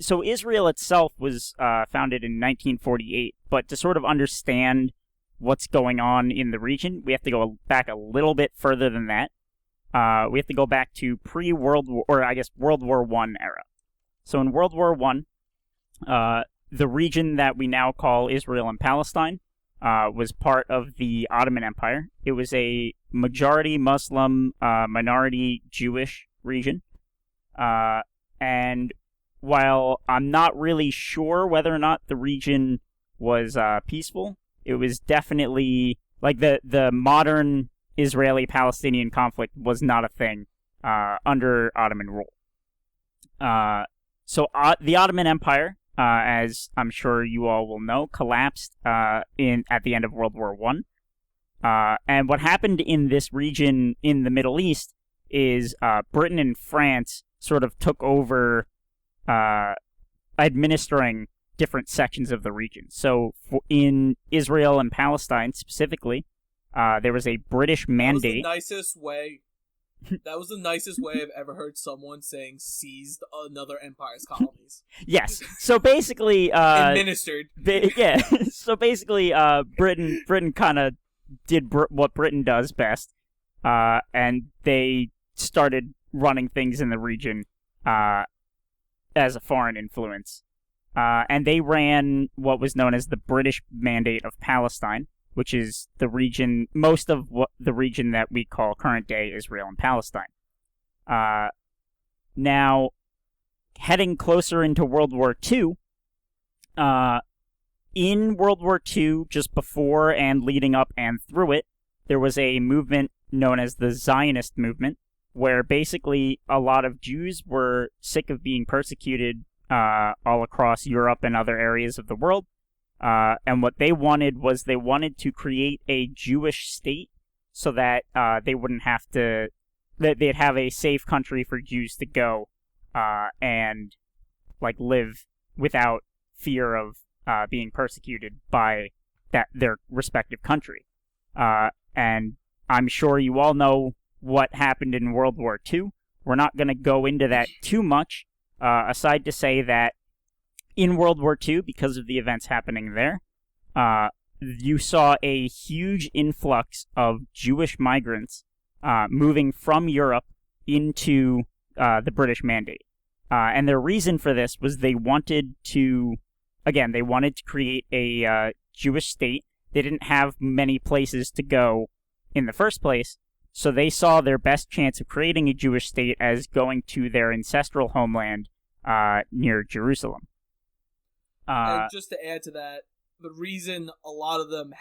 so Israel itself was founded in 1948, but to sort of understand what's going on in the region, we have to go back a little bit further than that. We have to go back to pre-World War, or I guess World War One era. So in World War One, the region that we now call Israel and Palestine was part of the Ottoman Empire. It was a majority Muslim, minority Jewish region. And while I'm not really sure whether or not the region was peaceful, it was definitely, like, the modern Israeli-Palestinian conflict was not a thing under Ottoman rule. So the Ottoman Empire, as I'm sure you all will know, collapsed at the end of World War One. And what happened in this region in the Middle East is Britain and France sort of took over administering different sections of the region. So in Israel and Palestine specifically, there was a British mandate. That was the nicest way I've ever heard someone saying seized another empire's colonies. Yes. So basically, administered. So basically, Britain kind of did what Britain does best, and they started running things in the region as a foreign influence. And they ran what was known as the British Mandate of Palestine, which is the region, most of the region that we call current day Israel and Palestine. Now, heading closer into World War II, in World War II, just before and leading up and through it, there was a movement known as the Zionist movement, where basically a lot of Jews were sick of being persecuted all across Europe and other areas of the world. And what they wanted was they wanted to create a Jewish state so that they wouldn't have to, that they'd have a safe country for Jews to go and like live without fear of being persecuted by their respective country. And I'm sure you all know what happened in World War II. We're not going to go into that too much, aside to say that in World War II, because of the events happening there, you saw a huge influx of Jewish migrants moving from Europe into the British Mandate. And their reason for this was they wanted to create a Jewish state. They didn't have many places to go in the first place, so they saw their best chance of creating a Jewish state as going to their ancestral homeland near Jerusalem. And just to add to that, the reason a lot of them,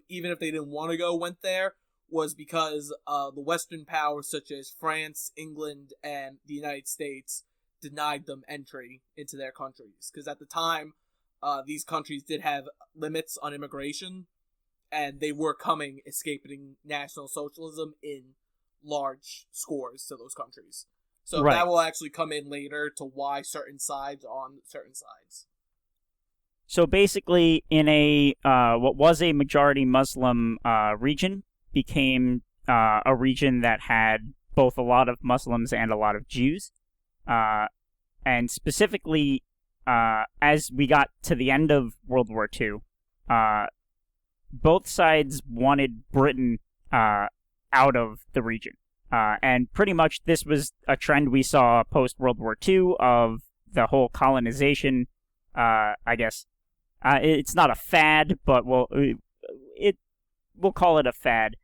even if they didn't want to go, went there was because the Western powers such as France, England, and the United States denied them entry into their countries. Because at the time, these countries did have limits on immigration, and they were escaping National Socialism in large scores to those countries. So right. That will actually come in later to why certain sides are on certain sides. So basically, in a what was a majority Muslim region became a region that had both a lot of Muslims and a lot of Jews. And specifically, as we got to the end of World War II, both sides wanted Britain out of the region. And pretty much this was a trend we saw post-World War II of the whole colonization, I guess. It's not a fad, but we'll call it a fad.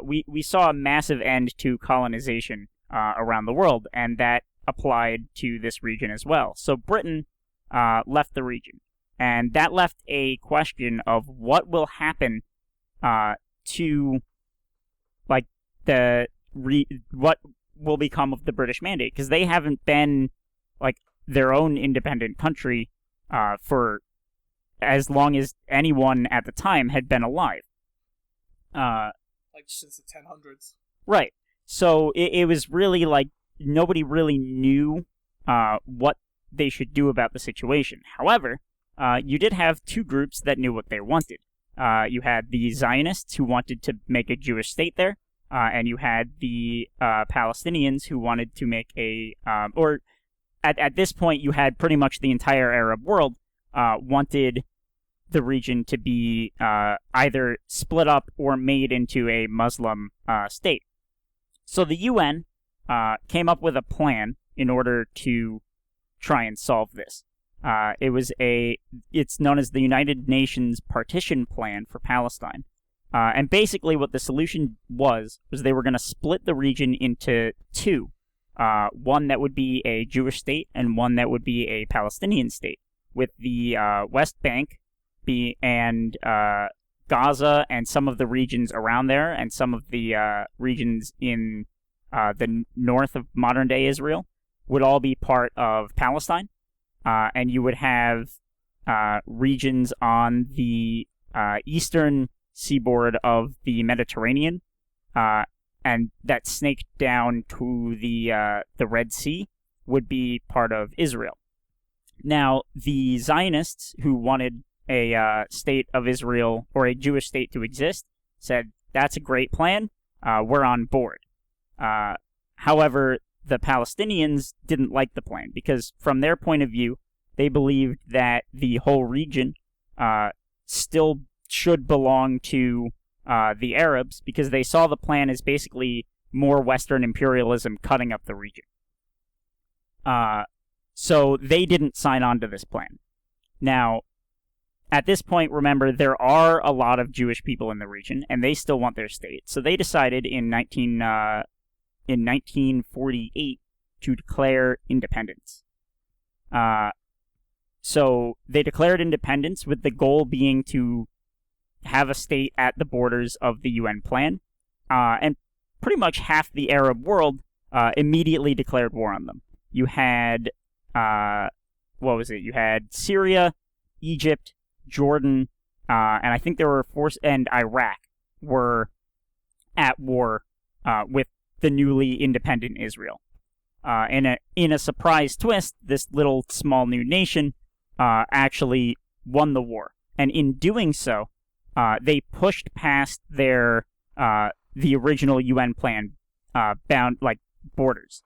We saw a massive end to colonization around the world, and that applied to this region as well. So Britain left the region, and that left a question of what will happen to, like, what will become of the British Mandate, because they haven't been, like, their own independent country for as long as anyone at the time had been alive. Like since the 1000s. Right. So it was really like nobody really knew what they should do about the situation. However, you did have two groups that knew what they wanted. You had the Zionists who wanted to make a Jewish state there, and you had the Palestinians who wanted to make a, or at this point, you had pretty much the entire Arab world wanted the region to be either split up or made into a Muslim state. So the UN came up with a plan in order to try and solve this. It's known as the United Nations Partition Plan for Palestine. And basically what the solution was they were going to split the region into two. One that would be a Jewish state and one that would be a Palestinian state, with the West Bank and Gaza and some of the regions around there and some of the regions in the north of modern-day Israel would all be part of Palestine. And you would have regions on the eastern seaboard of the Mediterranean, and that snaked down to the Red Sea would be part of Israel. Now, the Zionists, who wanted a state of Israel or a Jewish state to exist, said, that's a great plan, we're on board. However, the Palestinians didn't like the plan, because from their point of view, they believed that the whole region still should belong to the Arabs, because they saw the plan as basically more Western imperialism cutting up the region. So they didn't sign on to this plan. Now, at this point, remember, there are a lot of Jewish people in the region, and they still want their state. So they decided in 1948 to declare independence. So they declared independence with the goal being to have a state at the borders of the UN plan, and pretty much half the Arab world immediately declared war on them. You had, You had Syria, Egypt, Jordan, and I think there were and Iraq were at war with the newly independent Israel. In a surprise twist, this little small new nation actually won the war, and in doing so, they pushed past their the original UN plan borders.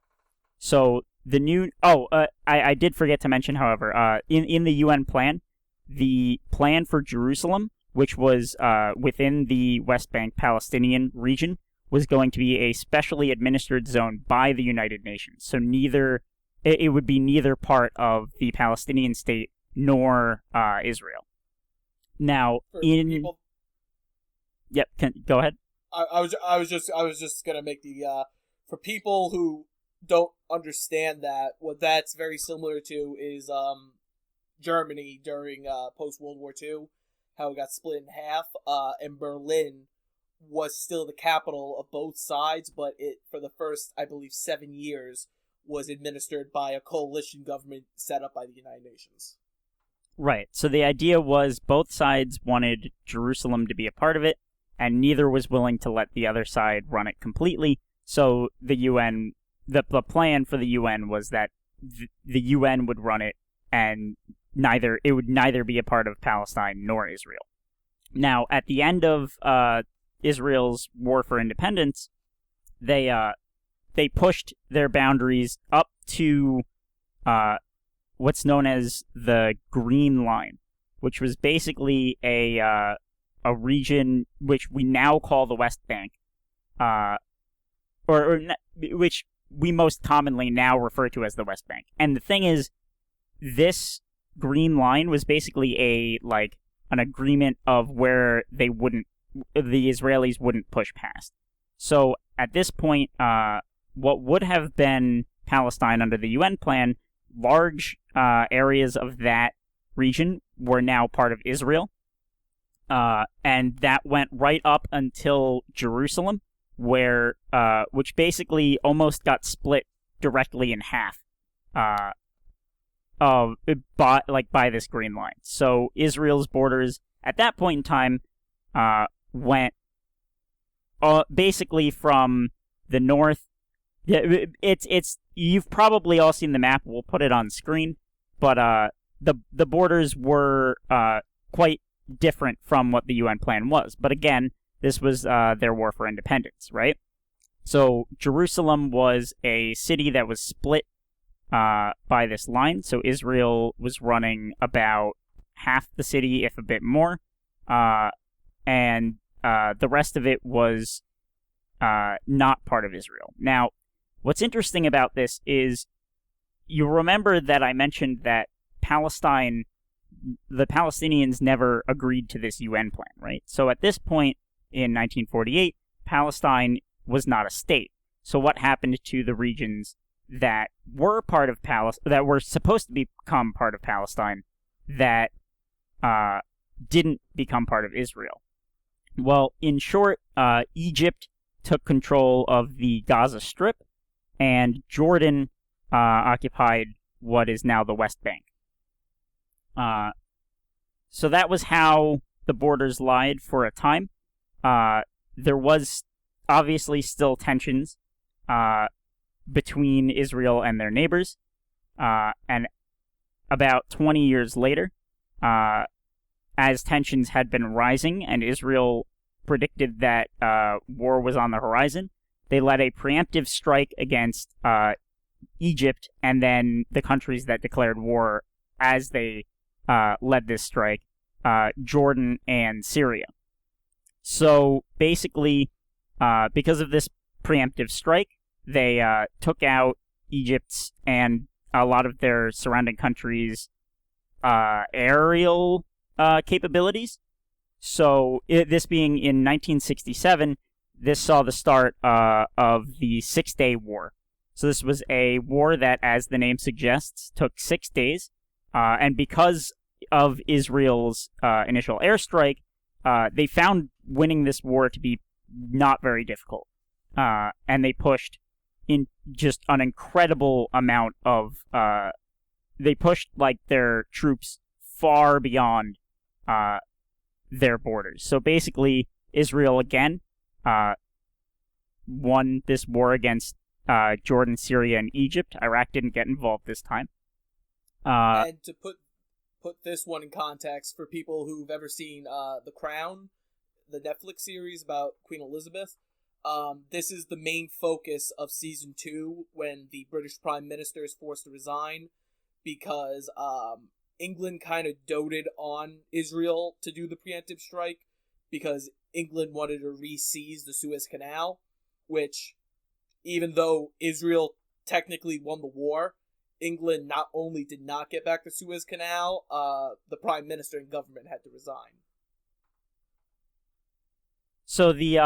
So the new I did forget to mention, however, in the UN plan, the plan for Jerusalem, which was within the West Bank Palestinian region, was going to be a specially administered zone by the United Nations. So it would be neither part of the Palestinian state nor Israel. Now, Yep, go ahead. I was just gonna make the for people who don't understand that, what that's very similar to is Germany during post World War II, how it got split in half, and Berlin was still the capital of both sides, but it, for the first, I believe, 7 years, was administered by a coalition government set up by the United Nations. Right. So the idea was both sides wanted Jerusalem to be a part of it, and neither was willing to let the other side run it completely. So the UN, the plan for the UN was that the UN would run it, and it would neither be a part of Palestine nor Israel. Now, at the end of Israel's war for independence, they pushed their boundaries up to what's known as the Green Line, which was basically a region which we now call the West Bank, which we most commonly now refer to as the West Bank. And the thing is, this Green Line was basically an agreement of where the Israelis wouldn't push past. So at this point, what would have been Palestine under the UN plan, large areas of that region were now part of Israel. And that went right up until Jerusalem, which basically almost got split directly in half, by this Green Line. So Israel's borders at that point in time went basically from the north. Yeah, it's you've probably all seen the map. We'll put it on screen, but the borders were quite different from what the UN plan was. But again, this was their war for independence, right? So Jerusalem was a city that was split by this line. So Israel was running about half the city, if a bit more, and the rest of it was not part of Israel. Now, what's interesting about this is you remember that I mentioned that the Palestinians never agreed to this UN plan, right? So at this point in 1948, Palestine was not a state. So what happened to the regions that were part of that were supposed to become part of Palestine that didn't become part of Israel? Well, in short, Egypt took control of the Gaza Strip, and Jordan occupied what is now the West Bank. So that was how the borders lied for a time. There was obviously still tensions between Israel and their neighbors. And about 20 years later, as tensions had been rising and Israel predicted that war was on the horizon, they led a preemptive strike against Egypt and then the countries that declared war as they led this strike, Jordan and Syria. So basically, because of this preemptive strike, they took out Egypt's and a lot of their surrounding countries' aerial capabilities. So this being in 1967, this saw the start of the Six-Day War. So this was a war that, as the name suggests, took 6 days. And because of Israel's initial airstrike, they found winning this war to be not very difficult. And they pushed in just an incredible amount of... they pushed their troops far beyond their borders. So basically, Israel again won this war against Jordan, Syria, and Egypt. Iraq didn't get involved this time. And to put this one in context for people who've ever seen The Crown, the Netflix series about Queen Elizabeth, this is the main focus of season 2 when the British Prime Minister is forced to resign because England kind of doted on Israel to do the preemptive strike because England wanted to re-seize the Suez Canal, which, even though Israel technically won the war, England not only did not get back the Suez Canal, the Prime Minister and government had to resign. So the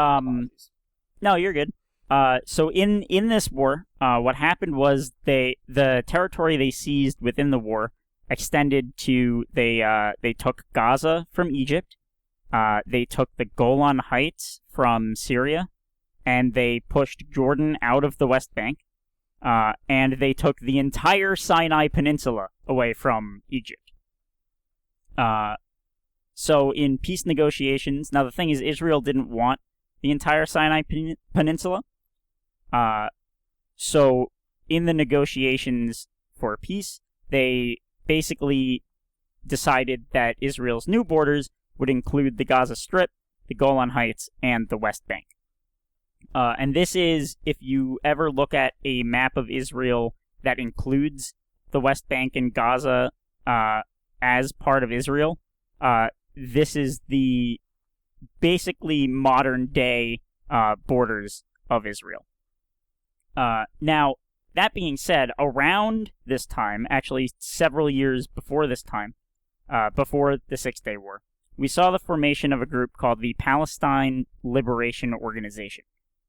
no, you're good. So in this war, what happened was the territory they seized within the war extended to they took Gaza from Egypt, they took the Golan Heights from Syria, and they pushed Jordan out of the West Bank, and they took the entire Sinai Peninsula away from Egypt. So in peace negotiations, now the thing is, Israel didn't want the entire Sinai Peninsula. So in the negotiations for peace, they basically decided that Israel's new borders would include the Gaza Strip, the Golan Heights, and the West Bank. And this is, if you ever look at a map of Israel that includes the West Bank and Gaza as part of Israel, this is the basically modern day borders of Israel. Now, that being said, around this time, actually several years before this time, before the Six-Day War, we saw the formation of a group called the Palestine Liberation Organization.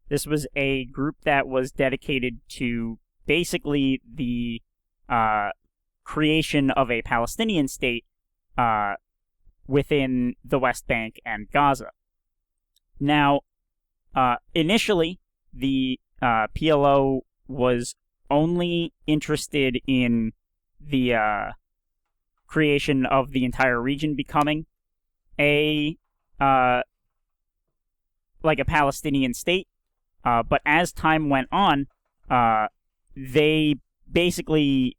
This was a group that was dedicated to basically the creation of a Palestinian state within the West Bank and Gaza. Now, initially, the PLO was only interested in the creation of the entire region becoming a Palestinian state. But as time went on, they basically,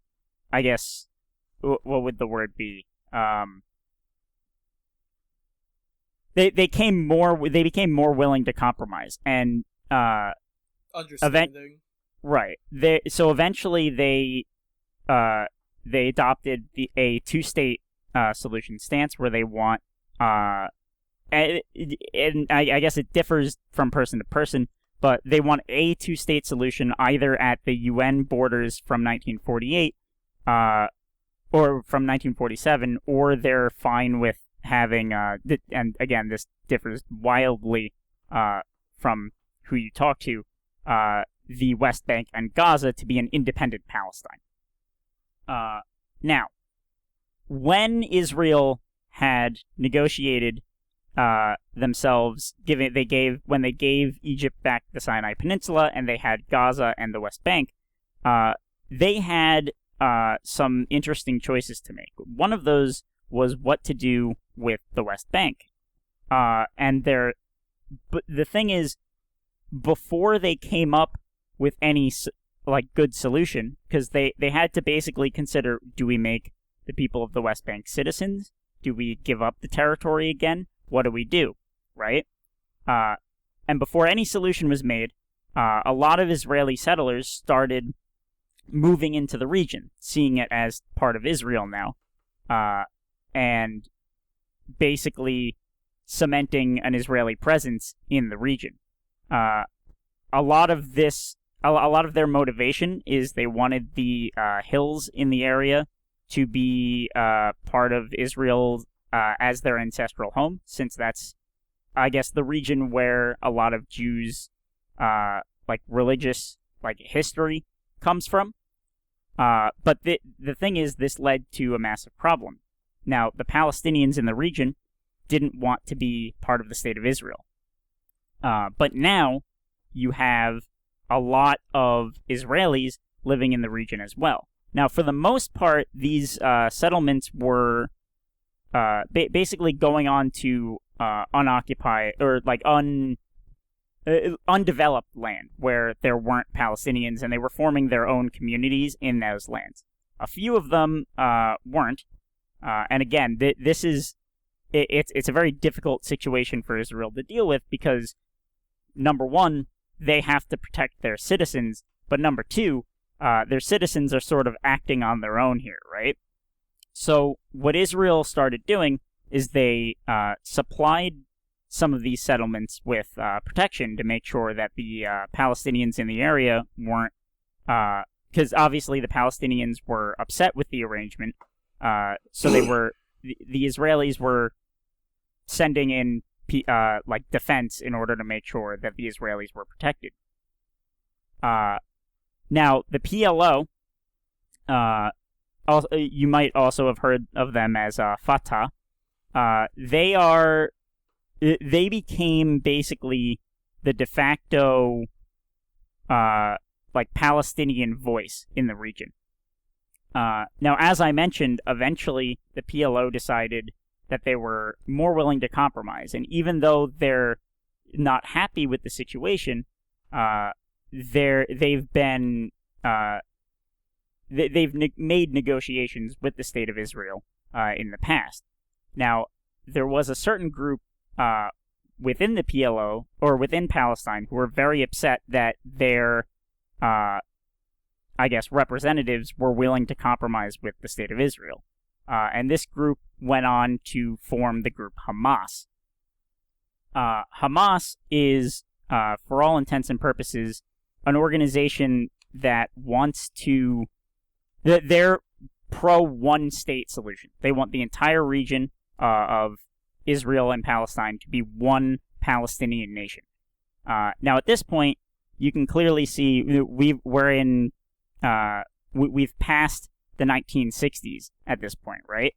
I guess, what would the word be? They became more willing to compromise and understanding. Right. So eventually they they adopted a two-state solution stance where they want, and I guess it differs from person to person, but they want a two-state solution either at the UN borders from 1948 or from 1947, or they're fine with having, and again, this differs wildly from who you talk to, the West Bank and Gaza to be an independent Palestine. Now, when Israel had negotiated themselves, when they gave Egypt back the Sinai Peninsula and they had Gaza and the West Bank, they had some interesting choices to make. One of those was what to do with the West Bank. But the thing is, before they came up with any good solution, because they had to basically consider, do we make the people of the West Bank citizens? Do we give up the territory again? What do we do, right? And before any solution was made, a lot of Israeli settlers started moving into the region, seeing it as part of Israel now, and basically cementing an Israeli presence in the region. A lot of their motivation is they wanted the hills in the area to be part of Israel as their ancestral home, since that's, I guess, the region where a lot of Jews' religious history comes from. But the thing is, this led to a massive problem. Now, the Palestinians in the region didn't want to be part of the state of Israel. But now you have a lot of Israelis living in the region as well. Now, for the most part, these settlements were basically going on to unoccupied or undeveloped land where there weren't Palestinians, and they were forming their own communities in those lands. A few of them weren't, and again, it's a very difficult situation for Israel to deal with because, number one, they have to protect their citizens, but number two, their citizens are sort of acting on their own here, right? So what Israel started doing is they supplied some of these settlements with protection to make sure that the Palestinians in the area weren't, because obviously the Palestinians were upset with the arrangement, so the Israelis were sending in defense in order to make sure that the Israelis were protected. Now, the PLO, you might also have heard of them as Fatah. They became basically the de facto Palestinian voice in the region. Now, as I mentioned, eventually the PLO decided that they were more willing to compromise, and even though they're not happy with the situation, they've made negotiations with the state of Israel in the past. Now, there was a certain group within the PLO, or within Palestine, who were very upset that their, representatives were willing to compromise with the state of Israel. And this group went on to form the group Hamas. Hamas is, for all intents and purposes, an organization that wants to... They're pro-one-state solution. They want the entire region of Israel and Palestine to be one Palestinian nation. Now, at this point, you can clearly see we've passed the 1960s at this point, right?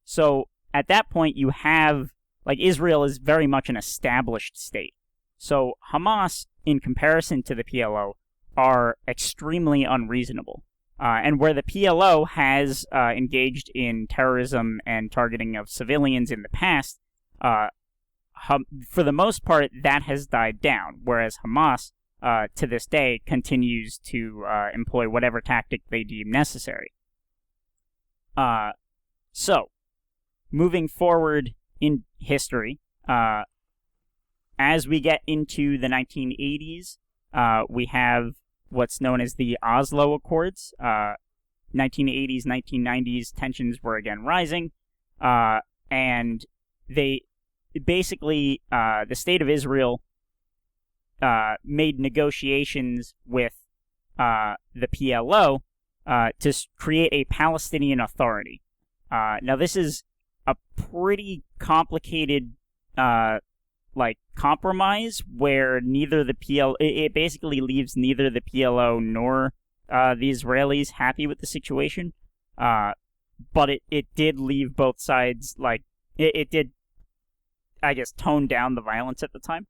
So at that point, you have Israel is very much an established state. So Hamas, in comparison to the PLO, are extremely unreasonable. And where the PLO has engaged in terrorism and targeting of civilians in the past, for the most part, that has died down, whereas Hamas, to this day, continues to employ whatever tactic they deem necessary. So, moving forward in history, as we get into the 1980s, we have what's known as the Oslo Accords, 1980s, 1990s, tensions were again rising, and they basically, the State of Israel made negotiations with the PLO to create a Palestinian Authority. Now, this is a pretty complicated compromise where neither the PLO, it basically leaves neither the PLO nor the Israelis happy with the situation, but it did leave both sides, it did, I guess, tone down the violence at the time.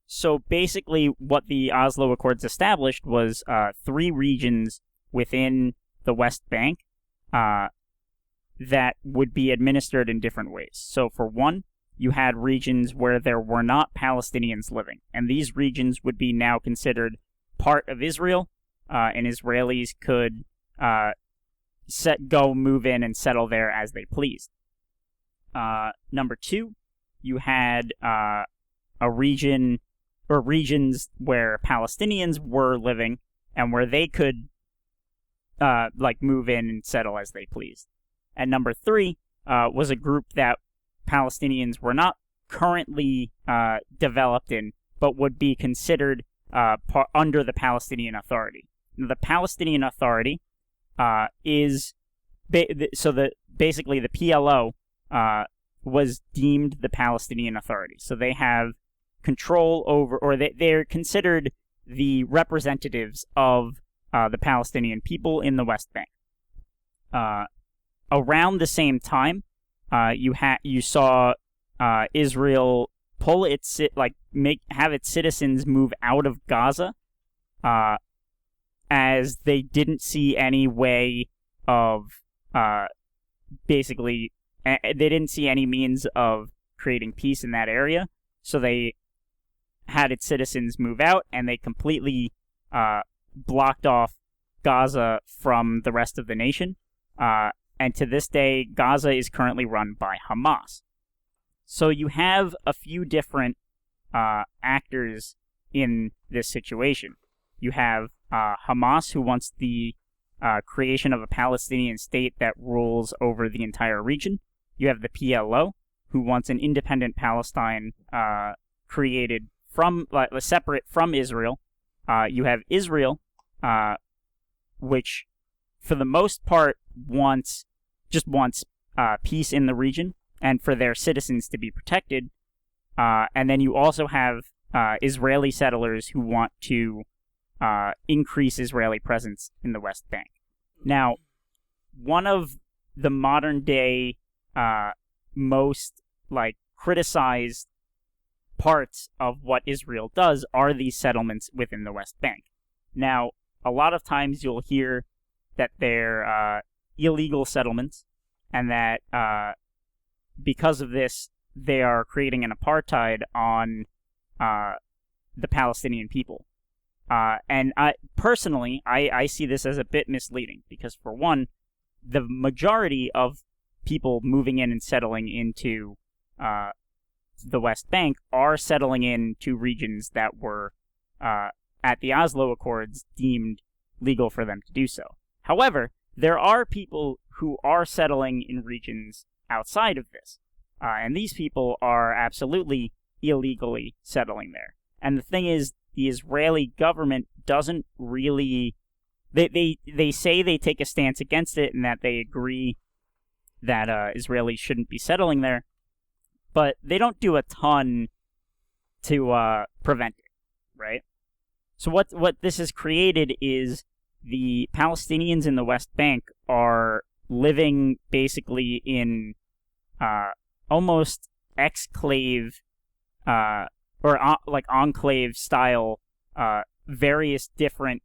So basically what the Oslo Accords established was 3 regions within the West Bank that would be administered in different ways. So for one, you had regions where there were not Palestinians living, and these regions would be now considered part of Israel, and Israelis could move in and settle there as they pleased. Number 2, you had a region or regions where Palestinians were living and where they could move in and settle as they pleased. And number 3 was a group that Palestinians were not currently developed in, but would be considered under the Palestinian Authority. Now, the Palestinian Authority is basically the PLO was deemed the Palestinian Authority. So they have control over, or they're considered the representatives of the Palestinian people in the West Bank. Around the same time, you saw Israel pull have its citizens move out of Gaza, as they didn't see any way of basically they didn't see any means of creating peace in that area, so they had its citizens move out, and they completely blocked off Gaza from the rest of the nation. And to this day, Gaza is currently run by Hamas. So you have a few different actors in this situation. You have Hamas, who wants the creation of a Palestinian state that rules over the entire region. You have the PLO, who wants an independent Palestine created separate from Israel. You have Israel, which for the most part wants peace in the region and for their citizens to be protected. And then you also have Israeli settlers who want to increase Israeli presence in the West Bank. Now, one of the modern day most criticized parts of what Israel does are these settlements within the West Bank. Now, a lot of times you'll hear that they're illegal settlements, and that because of this, they are creating an apartheid on the Palestinian people. And personally, I see this as a bit misleading, because for one, the majority of people moving in and settling into the West Bank are settling into regions that were, at the Oslo Accords, deemed legal for them to do so. However, there are people who are settling in regions outside of this, and these people are absolutely illegally settling there. And the thing is, the Israeli government doesn't really... They say they take a stance against it and that they agree that Israelis shouldn't be settling there, but they don't do a ton to prevent it, right? So what this has created is the Palestinians in the West Bank are living basically in almost exclave enclave style, various different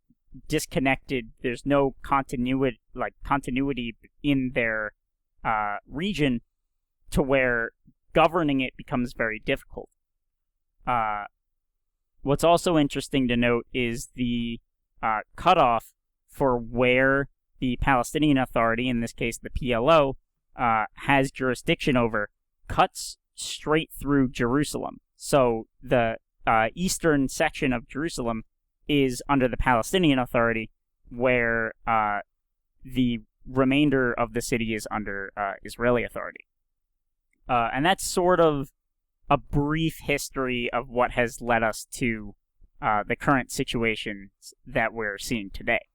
disconnected. There's no continuity in their region, to where governing it becomes very difficult. What's also interesting to note is the cutoff for where the Palestinian Authority, in this case the PLO, has jurisdiction over, cuts straight through Jerusalem. So the eastern section of Jerusalem is under the Palestinian Authority, where the remainder of the city is under Israeli authority. And that's sort of a brief history of what has led us to the current situation that we're seeing today.